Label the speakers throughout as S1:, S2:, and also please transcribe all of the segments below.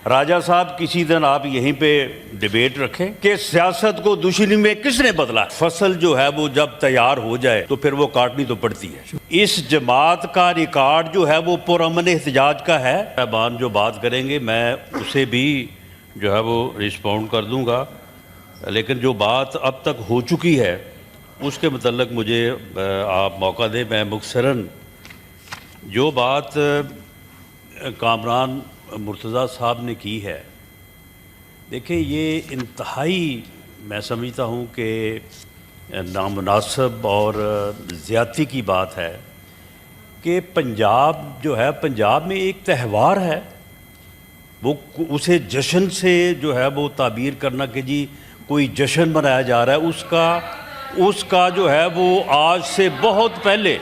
S1: راجہ صاحب کسی دن آپ یہیں پہ ڈیبیٹ رکھیں کہ سیاست کو دشمنی میں کس نے بدلا. فصل جو ہے وہ جب تیار ہو جائے تو پھر وہ کاٹنی تو پڑتی ہے. اس جماعت کا ریکارڈ جو ہے وہ پرامن احتجاج کا ہے. صاحبان جو بات کریں گے میں اسے بھی جو ہے وہ رسپونڈ کر دوں گا، لیکن جو بات اب تک ہو چکی ہے اس کے متعلق مجھے آپ موقع دیں. میں مختصراً جو بات کامران مرتضیٰ صاحب نے کی ہے، دیکھیں یہ انتہائی میں سمجھتا ہوں کہ نامناسب اور زیادتی کی بات ہے کہ پنجاب جو ہے، پنجاب میں ایک تہوار ہے، وہ اسے جشن سے جو ہے وہ تعبیر کرنا کہ جی کوئی جشن منایا جا رہا ہے، اس کا جو ہے وہ آج سے بہت پہلے،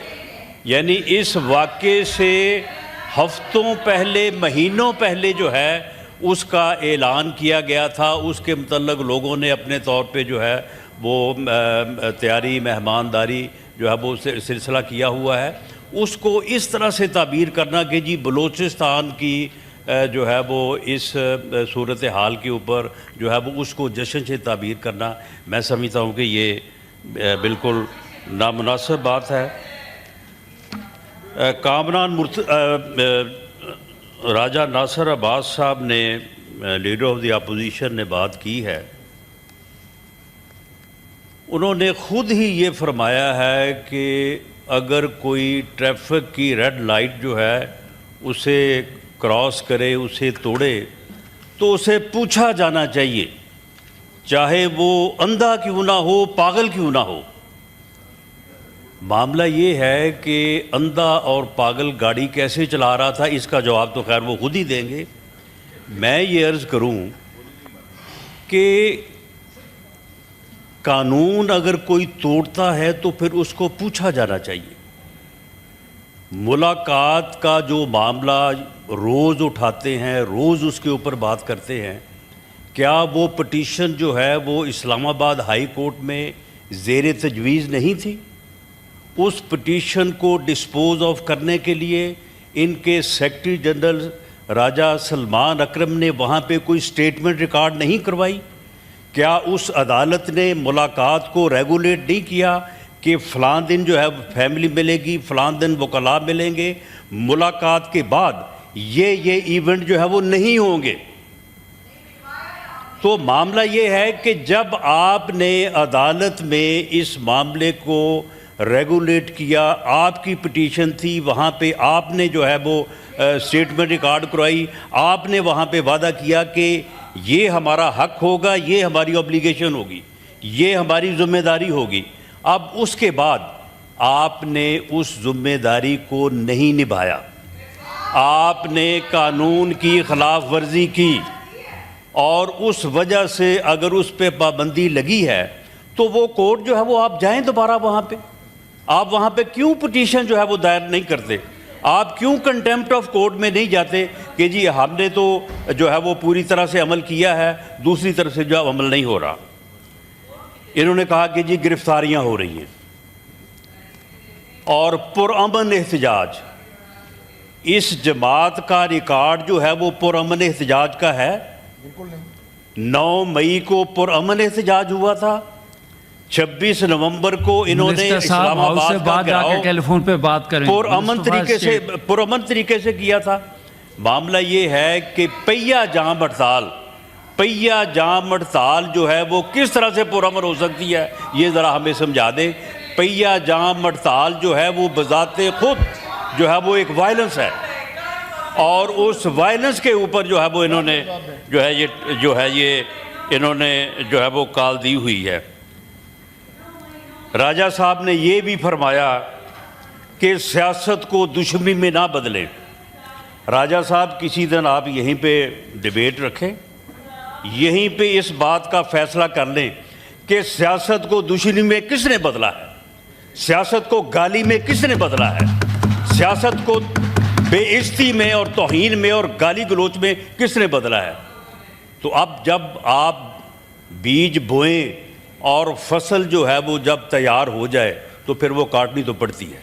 S1: یعنی اس واقعے سے ہفتوں پہلے، مہینوں پہلے جو ہے اس کا اعلان کیا گیا تھا. اس کے متعلق لوگوں نے اپنے طور پہ جو ہے وہ تیاری، مہمانداری جو ہے وہ سلسلہ کیا ہوا ہے. اس کو اس طرح سے تعبیر کرنا کہ جی بلوچستان کی جو ہے وہ اس صورتحال کے اوپر جو ہے وہ اس کو جشن سے تعبیر کرنا، میں سمجھتا ہوں کہ یہ بالکل نامناسب بات ہے. کامران راجہ ناصر عباس صاحب نے، لیڈر آف دی اپوزیشن نے بات کی ہے. انہوں نے خود ہی یہ فرمایا ہے کہ اگر کوئی ٹریفک کی ریڈ لائٹ جو ہے اسے کراس کرے، اسے توڑے، تو اسے پوچھا جانا چاہیے، چاہے وہ اندھا کیوں نہ ہو، پاگل کیوں نہ ہو. معاملہ یہ ہے کہ اندھا اور پاگل گاڑی کیسے چلا رہا تھا، اس کا جواب تو خیر وہ خود ہی دیں گے. میں یہ عرض کروں کہ قانون اگر کوئی توڑتا ہے تو پھر اس کو پوچھا جانا چاہیے. ملاقات کا جو معاملہ روز اٹھاتے ہیں، روز اس کے اوپر بات کرتے ہیں، کیا وہ پٹیشن جو ہے وہ اسلام آباد ہائی کورٹ میں زیر تجویز نہیں تھی؟ اس پٹیشن کو ڈسپوز آف کرنے کے لیے ان کے سیکرٹری جنرل راجہ سلمان اکرم نے وہاں پہ کوئی سٹیٹمنٹ ریکارڈ نہیں کروائی؟ کیا اس عدالت نے ملاقات کو ریگولیٹ نہیں کیا کہ فلاں دن جو ہے فیملی ملے گی، فلاں دن وکلاء ملیں گے، ملاقات کے بعد یہ ایونٹ جو ہے وہ نہیں ہوں گے؟ تو معاملہ یہ ہے کہ جب آپ نے عدالت میں اس معاملے کو ریگولیٹ کیا، آپ کی پٹیشن تھی، وہاں پہ آپ نے جو ہے وہ سٹیٹمنٹ ریکارڈ کروائی، آپ نے وہاں پہ وعدہ کیا کہ یہ ہمارا حق ہوگا، یہ ہماری اوبلیگیشن ہوگی، یہ ہماری ذمہ داری ہوگی. اب اس کے بعد آپ نے اس ذمہ داری کو نہیں نبھایا، آپ نے قانون کی خلاف ورزی کی، اور اس وجہ سے اگر اس پہ پابندی لگی ہے تو وہ کورٹ جو ہے وہ آپ جائیں دوبارہ وہاں پہ. آپ وہاں پہ کیوں پٹیشن جو ہے وہ دائر نہیں کرتے؟ آپ کیوں کنٹیمپٹ آف کورٹ میں نہیں جاتے کہ جی ہم نے تو جو ہے وہ پوری طرح سے عمل کیا ہے، دوسری طرف سے جو عمل نہیں ہو رہا؟ انہوں نے کہا کہ جی گرفتاریاں ہو رہی ہیں اور پرامن احتجاج. اس جماعت کا ریکارڈ جو ہے وہ پرامن احتجاج کا ہے. 9 مئی کو پرامن احتجاج ہوا تھا، 26 نومبر کو انہوں نے اسلام آباد کا گھیراؤ
S2: ٹیلیفون پہ بات کریں
S1: پرامن طریقے سے کیا تھا. معاملہ یہ ہے کہ پہیہ جام ہڑتال جو ہے وہ کس طرح سے پرامن ہو سکتی ہے، یہ ذرا ہمیں سمجھا دیں. پہیہ جام ہڑتال جو ہے وہ بذات خود جو ہے وہ ایک وائلنس ہے، اور اس وائلنس کے اوپر جو ہے وہ انہوں نے یہ انہوں نے جو ہے وہ کال دی ہوئی ہے. راجہ صاحب نے یہ بھی فرمایا کہ سیاست کو دشمنی میں نہ بدلیں. راجہ صاحب کسی دن آپ یہیں پہ ڈیبیٹ رکھیں، یہیں پہ اس بات کا فیصلہ کر لیں کہ سیاست کو دشمنی میں کس نے بدلا ہے، سیاست کو گالی میں کس نے بدلا ہے، سیاست کو بے عزتی میں اور توہین میں اور گالی گلوچ میں کس نے بدلا ہے. تو اب جب آپ بیج بوئیں اور فصل جو ہے وہ جب تیار ہو جائے تو پھر وہ کاٹنی تو پڑتی ہے.